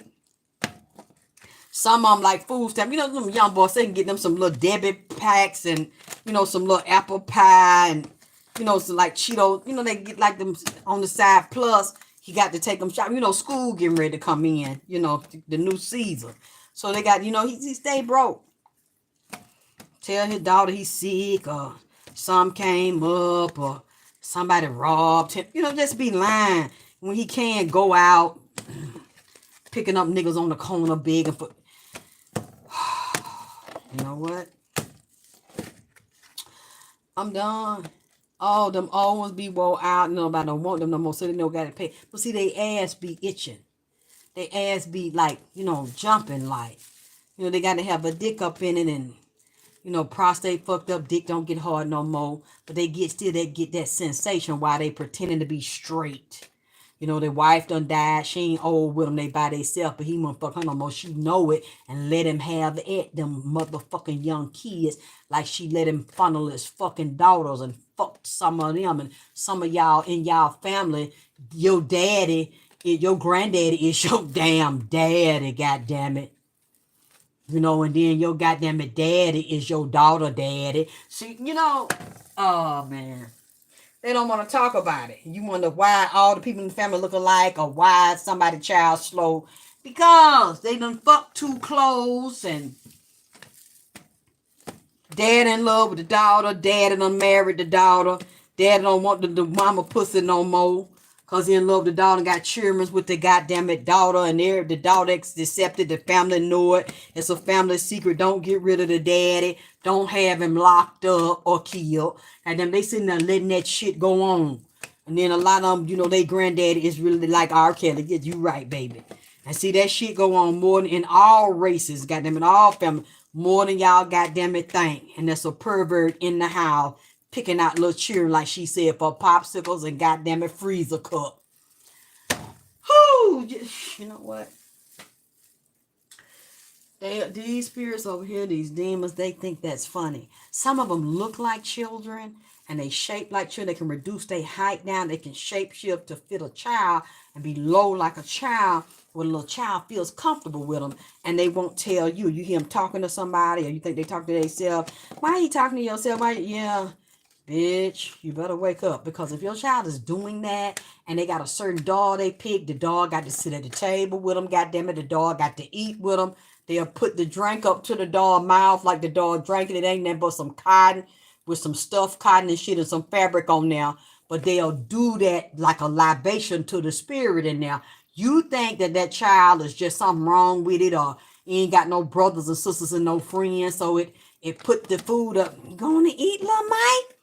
Some of them like food stamp. Them young boys, they can get them some little Debbie packs and, some little apple pie and, some like Cheetos. They get like them on the side. Plus, he got to take them shopping. School getting ready to come in, the new season. So they got, he stay broke. Tell his daughter he's sick, or some came up, or somebody robbed him. Just be lying when he can't go out picking up niggas on the corner begging for. You know what? I'm done. All them old ones be wore out. Nobody don't want them no more, so they don't got to pay. But see, they ass be itching. They ass be like, jumping like. They got to have a dick up in it, and, prostate fucked up, dick don't get hard no more. But they get that sensation while they pretending to be straight. Their wife done died. She ain't old with them. They by themselves, but he won't fuck her no more. She know it and let him have it. Them motherfucking young kids, like she let him funnel his fucking daughters and fuck some of them. And some of y'all in y'all family, your daddy, your granddaddy is your damn daddy, goddamn it. And then your goddamn it daddy is your daughter daddy. See, oh man. They don't want to talk about it. You wonder why all the people in the family look alike, or why somebody child slow. Because they done fucked too close, and dad in love with the daughter, dad done married the daughter, dad don't want the mama pussy no more, because he in love with the daughter and got children with the goddamn it daughter, and the daughter accepted, the family know it. It's a family secret. Don't get rid of the daddy. Don't have him locked up or killed. And then they sitting there letting that shit go on. And then a lot of them, they granddaddy is really like R. Kelly. Yeah, you right, baby. And see that shit go on more than in all races, goddamn it, all family, more than y'all goddamn it think. And there's a pervert in the house picking out little children, like she said, for popsicles and goddamn it freezer cup. Whoo! You know what? These spirits over here, these demons, they think that's funny. Some of them look like children, and they shape like children. They can reduce their height down. They can shape shift to fit a child and be low like a child, where a little child feels comfortable with them, and they won't tell you. You hear them talking to somebody, or you think they talk to themselves. Why are you talking to yourself? Yeah, bitch, you better wake up. Because if your child is doing that, and they got a certain dog they pick, the dog got to sit at the table with them. Goddamn it, the dog got to eat with them. They'll put the drink up to the dog mouth like the dog drinking. It ain't nothing but some cotton with some stuffed cotton and shit and some fabric on there. But they'll do that like a libation to the spirit in there. You think that that child is just something wrong with it, or he ain't got no brothers and sisters and no friends, so it put the food up. You gonna eat, little Mike?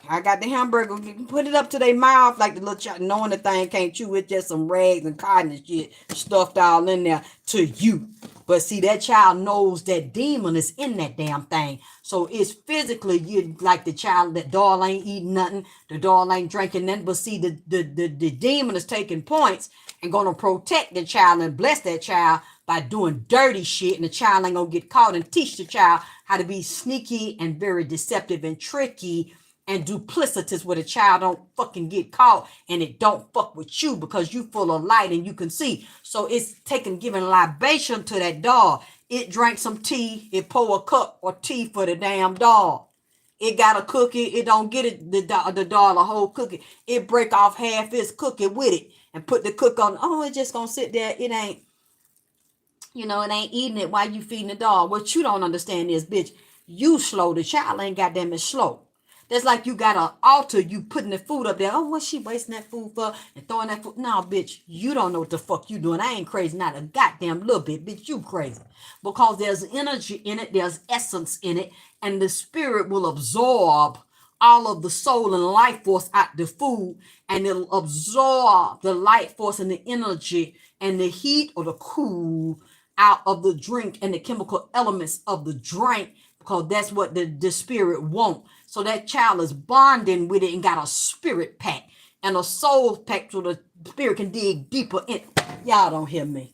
I got the hamburger. Put it up to their mouth like the little child, knowing the thing can't chew. It's just some rags and cotton and shit stuffed all in there to you. But see, that child knows that demon is in that damn thing. So it's physically, you like the child, that doll ain't eating nothing. The doll ain't drinking nothing. But see, the demon is taking points and going to protect the child and bless that child by doing dirty shit. And the child ain't going to get caught, and teach the child how to be sneaky and very deceptive and tricky and duplicitous, where the child don't fucking get caught and it don't fuck with you because you full of light and you can see. So it's giving libation to that dog. It drank some tea, it pour a cup or tea for the damn dog. It got a cookie, it don't get it, the dog a whole cookie. It break off half its cookie with it and put the cook on. Oh, it's just gonna sit there. It ain't, it ain't eating it while you feeding the dog. What you don't understand is, bitch, you slow. The child ain't goddamn it slow. That's like you got an altar, you putting the food up there. Oh, what's she wasting that food for and throwing that food? No, bitch, you don't know what the fuck you doing. I ain't crazy, not a goddamn little bit, bitch, you crazy. Because there's energy in it, there's essence in it, and the spirit will absorb all of the soul and life force out the food, and it'll absorb the light force and the energy and the heat or the cool out of the drink and the chemical elements of the drink, because that's what the spirit wants. So that child is bonding with it and got a spirit pack and a soul pack, so the spirit can dig deeper in. Y'all don't hear me.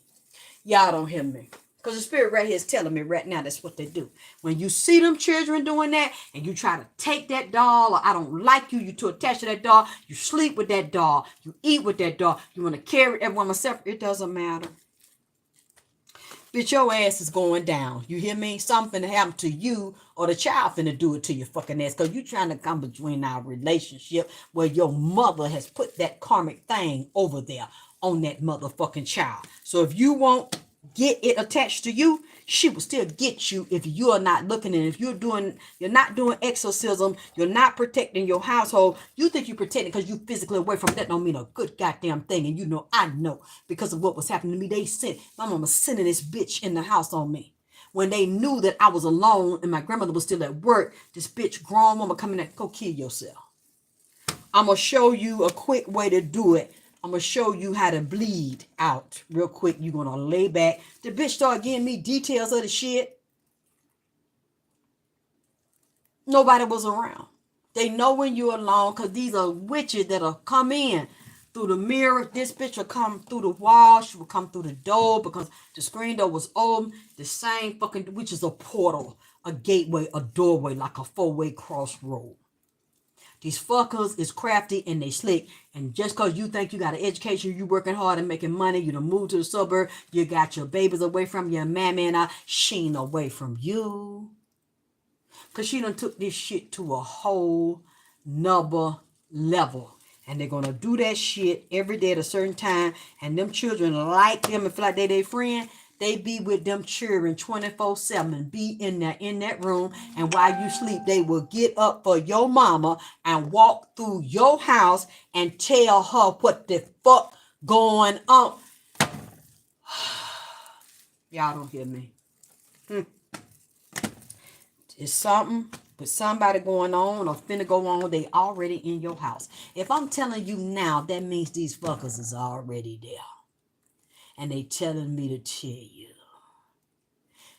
Y'all don't hear me. Because the spirit right here is telling me right now that's what they do. When you see them children doing that and you try to take that doll, or I don't like you, you too attached to that doll, you sleep with that doll, you eat with that doll, you want to carry everyone separate, it doesn't matter. Bitch, your ass is going down. You hear me? Something happened to you, or the child finna do it to your fucking ass, because you trying to come between our relationship where your mother has put that karmic thing over there on that motherfucking child. So if you won't get it attached to you, she will still get you if you are not looking. And if you're not doing exorcism, you're not protecting your household. You think you protect it because you physically away from that, don't mean a good goddamn thing. And I know because of what was happening to me. They sent my mama sending this bitch in the house on me when they knew that I was alone and my grandmother was still at work. This bitch grown woman coming in, go kill yourself. I'm gonna show you a quick way to do it. I'm going to show you how to bleed out real quick. You're going to lay back. The bitch start giving me details of the shit. Nobody was around. They know when you're alone, because these are witches that'll come in through the mirror. This bitch will come through the wall. She will come through the door because the screen door was open. The same fucking, which is a portal, a gateway, a doorway, like a four-way crossroad. These fuckers is crafty and they slick. And just because you think you got an education, you working hard and making money, you done moved to the suburb, you got your babies away from your mammy and she ain't away from you. Because she done took this shit to a whole nother level. And they're going to do that shit every day at a certain time. And them children like them and feel like they their friend. They be with them children 24/7, be in that room. And while you sleep, they will get up for your mama and walk through your house and tell her what the fuck going on. Y'all don't hear me. It's something with somebody going on or finna go on. They already in your house. If I'm telling you now, that means these fuckers is already there. And they telling me to tell you.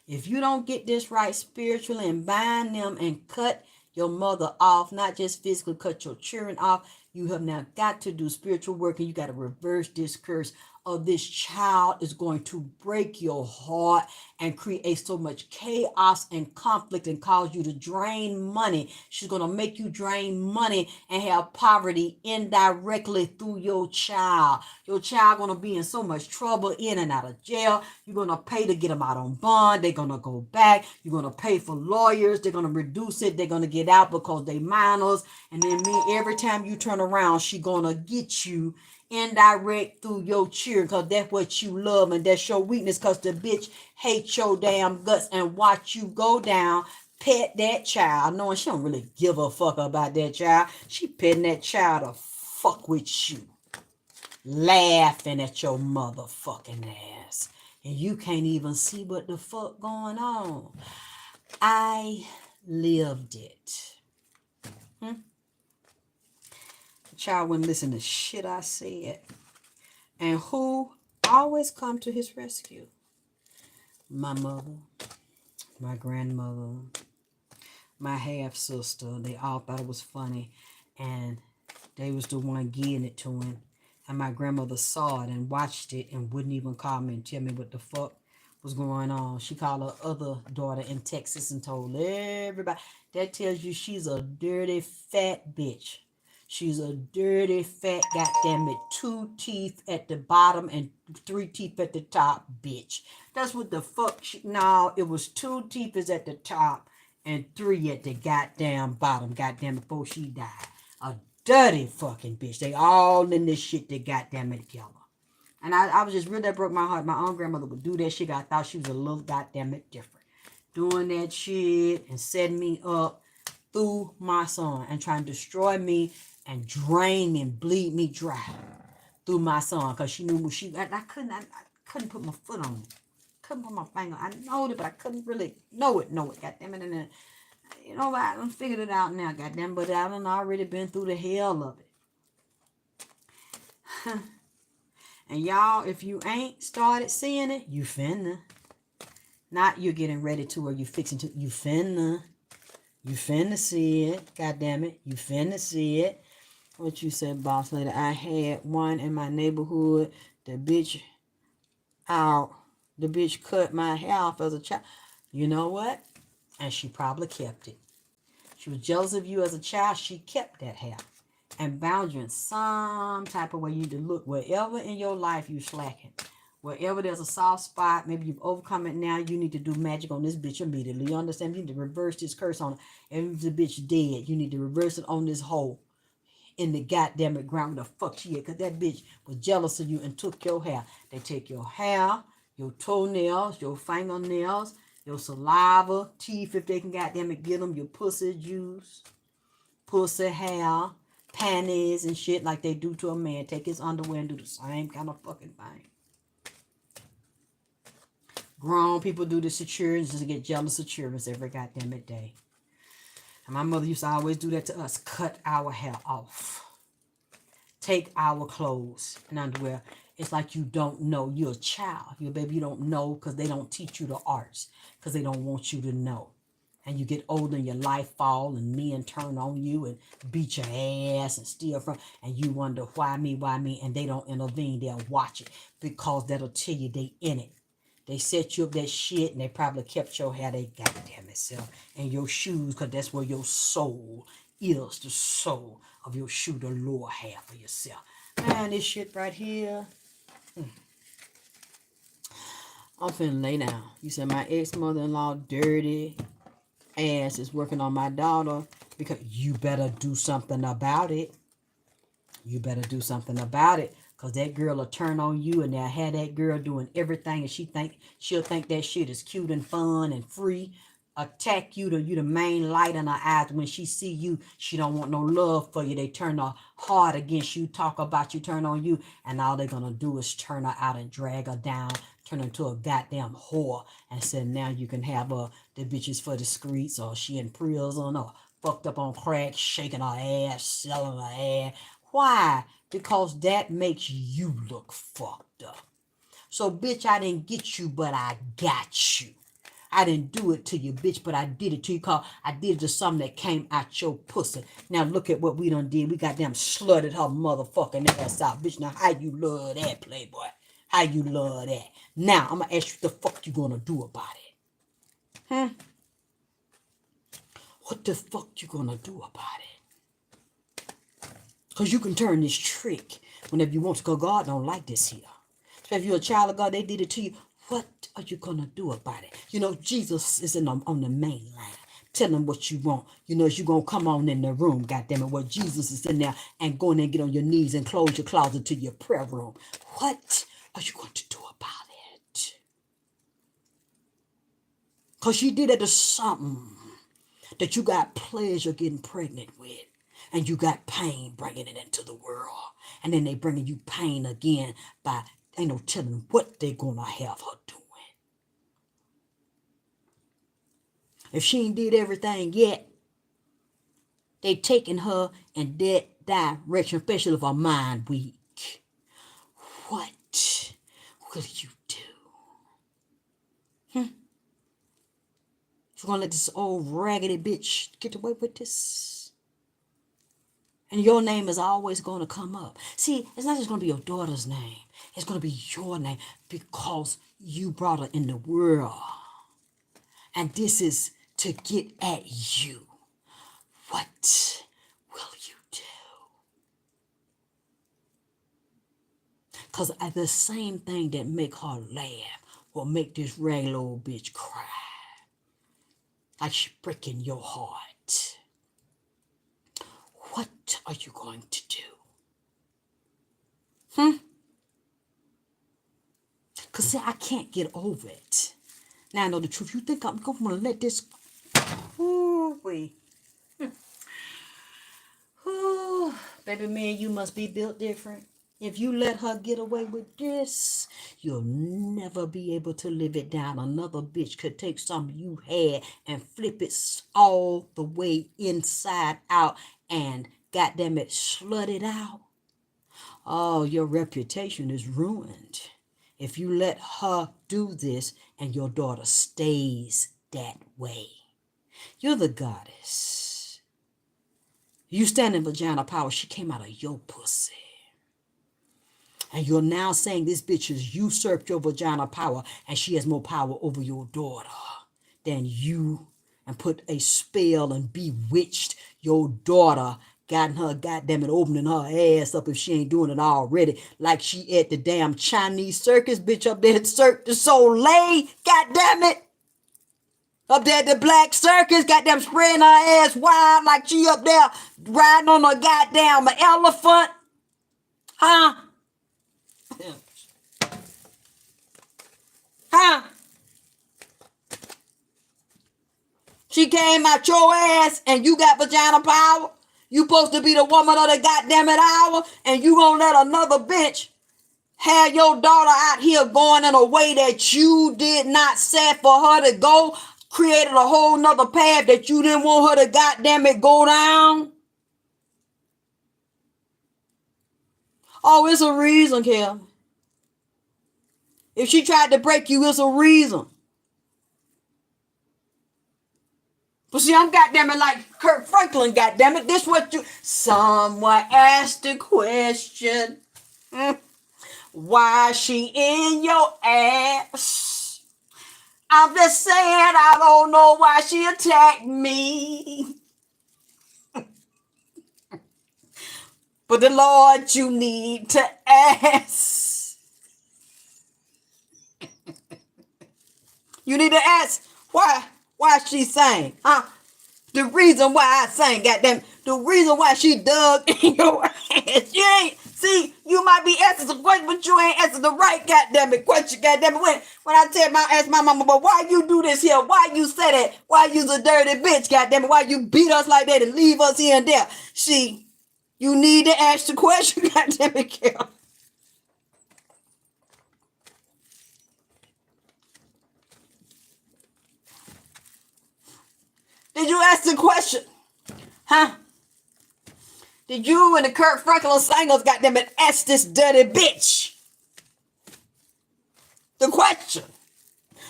If you don't get this right spiritually and bind them and cut your mother off, not just physically cut your children off, you have now got to do spiritual work, and you got to reverse this curse of this child is going to break your heart and create so much chaos and conflict and cause you to drain money. She's going to make you drain money and have poverty indirectly through your child. Your child going to be in so much trouble in and out of jail. You're going to pay to get them out on bond. They're going to go back. You're going to pay for lawyers. They're going to reduce it. They're going to get out because they minors. And then every time you turn around, she's going to get you indirect through your cheer, because that's what you love and that's your weakness, because the bitch hates your damn guts and watch you go down. Pet that child, knowing she don't really give a fuck about that child. She petting that child to fuck with you, laughing at your motherfucking ass, and you can't even see what the fuck going on. I lived it. The child wouldn't listen to shit I said. And who always come to his rescue? My mother, my grandmother, my half sister. They all thought it was funny, and they was the one getting it to him. And my grandmother saw it and watched it and wouldn't even call me and tell me what the fuck was going on. She called her other daughter in Texas and told everybody. That tells you she's a dirty fat bitch. She's a dirty fat, goddamn it, 2 teeth at the bottom and 3 teeth at the top, bitch. That's what the fuck no, it was 2 teeth is at the top and 3 at the goddamn bottom, goddamn it, before she died. A dirty fucking bitch. They all in this shit, they goddamn it together. And I was just really, that broke my heart. My own grandmother would do that shit. I thought she was a little goddamn it different. Doing that shit and setting me up through my son and trying to destroy me and drain and bleed me dry through my son, because she knew what she. I couldn't put my foot on it. Couldn't put my finger. I know it, but I couldn't really know it. Goddamn it, and then, you know, I done figured it out now. Goddamn, but I done already been through the hell of it. And y'all, if you ain't started seeing it, you finna. Not you're getting ready to, or you fixing to. You finna see it. Goddamn it, you finna see it. What you said, boss lady? I had one in my neighborhood. The bitch cut my hair off as a child. You know what? And she probably kept it. She was jealous of you as a child. She kept that hair. And boundary in some type of way. You need to look wherever in your life you slacking. Wherever there's a soft spot, maybe you've overcome it now, you need to do magic on this bitch immediately. You understand? You need to reverse this curse on her. And if the bitch dead, you need to reverse it on this hole in the goddamn ground where the fuck she is. Because that bitch was jealous of you and took your hair. They take your hair, your toenails, your fingernails, your saliva, teeth if they can goddamn it get them, your pussy juice, pussy hair, panties and shit like they do to a man. Take his underwear and do the same kind of fucking thing. Grown people do this to children just to get jealous of children every goddamn day. And my mother used to always do that to us. Cut our hair off. Take our clothes and underwear. It's like you don't know. You're a child. You're a baby. You don't know because they don't teach you the arts. Because they don't want you to know. And you get older and your life fall and men turn on you and beat your ass and steal from. And you wonder, why me? And they don't intervene. They'll watch it because that'll tell you they in it. They set you up that shit and they probably kept your hair, they goddamn itself, and your shoes, because that's where your soul is, the soul of your shoe, the lower half of yourself. Man, this shit right here. I'm finna lay down. You said my ex-mother-in-law dirty ass is working on my daughter, because you better do something about it. You better do something about it. Because that girl will turn on you and they'll have that girl doing everything and she'll think that shit is cute and fun and free. Attack you, you the main light in her eyes. When she see you, she don't want no love for you. They turn her hard against you, talk about you, turn on you. And all they're going to do is turn her out and drag her down, turn her into a goddamn whore. And say now you can have her, the bitches for the streets, or she in prison or fucked up on crack, shaking her ass, selling her ass. Why? Because that makes you look fucked up. So, bitch, I didn't get you, but I got you. I didn't do it to you, bitch, but I did it to you, because I did it to something that came out your pussy. Now, look at what we done did. We goddamn slutted her motherfucking ass out, bitch. Now, how you love that, playboy? How you love that? Now, I'm going to ask you what the fuck you going to do about it. What the fuck you going to do about it? Because you can turn this trick whenever you want to, because God don't like this here. So if you're a child of God, they did it to you. What are you going to do about it? You know, Jesus is on the main line. Tell them what you want. You know, you're going to come on in the room, goddammit, where Jesus is in there, and go in there and get on your knees and close your closet to your prayer room. What are you going to do about it? Because you did it to something that you got pleasure getting pregnant with, and you got pain bringing it into the world. And then they bringing you pain again by, ain't no telling what they're going to have her doing. If she ain't did everything yet, they taking her in that direction, especially if her mind weak. What will you do? You gonna let this old raggedy bitch get away with this? And your name is always gonna come up. See, it's not just gonna be your daughter's name. It's gonna be your name because you brought her in the world. And this is to get at you. What will you do? Because the same thing that make her laugh will make this regular old bitch cry. Like she's breaking your heart. What are you going to do? Because see, I can't get over it. Now I know the truth. You think I'm going to let this... Ooh, wait. Ooh, baby man, you must be built different. If you let her get away with this, you'll never be able to live it down. Another bitch could take something you had and flip it all the way inside out and, goddamn it, slut it out. Oh, your reputation is ruined if you let her do this and your daughter stays that way. You're the goddess. You stand in vagina power. She came out of your pussy. And you're now saying this bitch has usurped your vagina power and she has more power over your daughter than you, and put a spell and bewitched your daughter, gotten her goddamn it opening her ass up if she ain't doing it already, like she at the damn Chinese circus, bitch, up there at Cirque du Soleil, goddamn it. Up there at the black circus, goddamn spreading her ass wide like she up there riding on a goddamn elephant. Huh? Huh? She came out your ass and you got vagina power. You supposed to be the woman of the goddamn it hour, and you gonna let another bitch have your daughter out here going in a way that you did not set for her to go, created a whole nother path that you didn't want her to goddamn it go down. Oh, it's a reason, Kelvin. If she tried to break you, it's a reason. But see, I'm goddamn it like Kurt Franklin, goddamn it. This what you... Someone asked the question. Why she in your ass? I'm just saying I don't know why she attacked me. But the Lord, you need to ask. You need to ask why she sang, huh? The reason why I sang, goddamn, the reason why she dug in your ass. You ain't, see, you might be asking some questions, but you ain't answering the right goddamn it question, goddamn it. When I ask my mama, but why you do this here? Why you say that? Why you's a dirty bitch, goddamn it? Why you beat us like that and leave us here and there? See, you need to ask the question, goddamn it, Carol. Did you ask the question? Huh? Did you and the Kurt Franklin singers, goddamn it, ask this dirty bitch the question?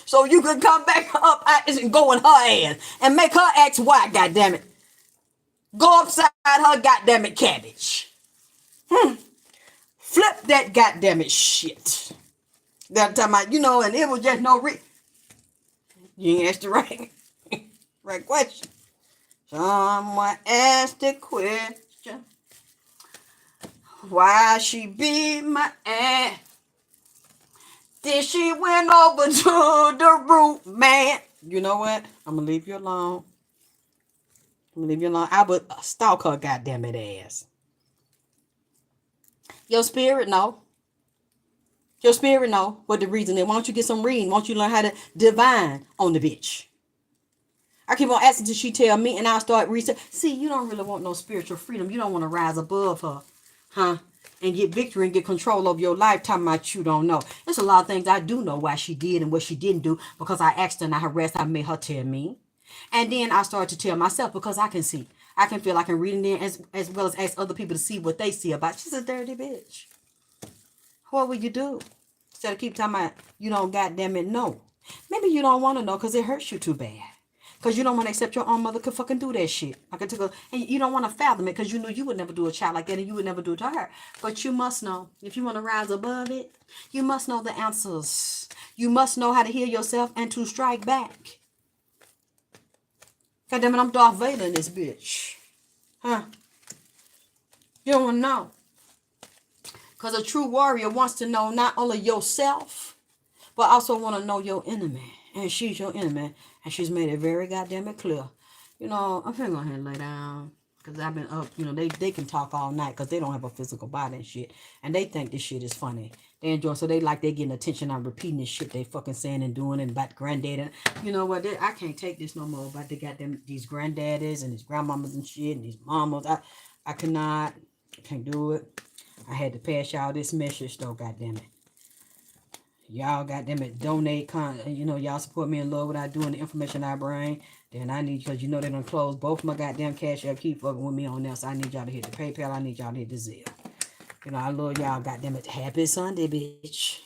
So you can come back up and go in her ass and make her ask why, goddamn it. Go upside her goddamn it cabbage. Flip that goddamn it shit. That time I, and it was just no You ain't asked the right question. Someone asked the question. Why she beat my ass? Then she went over to the roof, man. You know what? I'm going to leave you alone. Leave you alone. I would stalk her goddamn it ass. Your spirit know. Your spirit know what the reason is. Why don't you get some reading? Why don't you learn how to divine on the bitch? I keep on asking till she tell me, and I start research. See, you don't really want no spiritual freedom. You don't want to rise above her, huh? And get victory and get control of your life. Talking about you don't know. There's a lot of things I do know why she did and what she didn't do because I asked her and I harassed her. I made her tell me. And then I started to tell myself because I can see. I can feel I can read in there as well as ask other people to see what they see about. She's a dirty bitch. What would you do? Instead of keep talking about you don't goddamn it know. Maybe you don't want to know because it hurts you too bad. Because you don't want to accept your own mother could fucking do that shit. I could take a, and you don't want to fathom it because you knew you would never do a child like that and you would never do it to her. But you must know. If you want to rise above it, you must know the answers. You must know how to heal yourself and to strike back. God damn it, I'm Darth Vader in this bitch. Huh? You don't want to know. Because a true warrior wants to know not only yourself, but also want to know your enemy. And she's your enemy. And she's made it very goddamn clear. You know, I'm finna go ahead and lay down. Because I've been up. You know, they can talk all night because they don't have a physical body and shit. And they think this shit is funny. They enjoy. So they like they getting attention on repeating this shit they fucking saying and doing and about granddaddy. You know what? I can't take this no more. About they got them these granddaddies and these grandmamas and shit and these mamas. I cannot. I can't do it. I had to pass y'all this message though, goddamn it. Y'all goddamn it, donate, you know, y'all support me in love without doing the information I bring. Then I need, because you know they done closed both my goddamn cash app. Keep fucking with me on there. So I need y'all to hit the PayPal. I need y'all to hit the Zelle. You know, I love y'all. Goddamn it. Happy Sunday, bitch.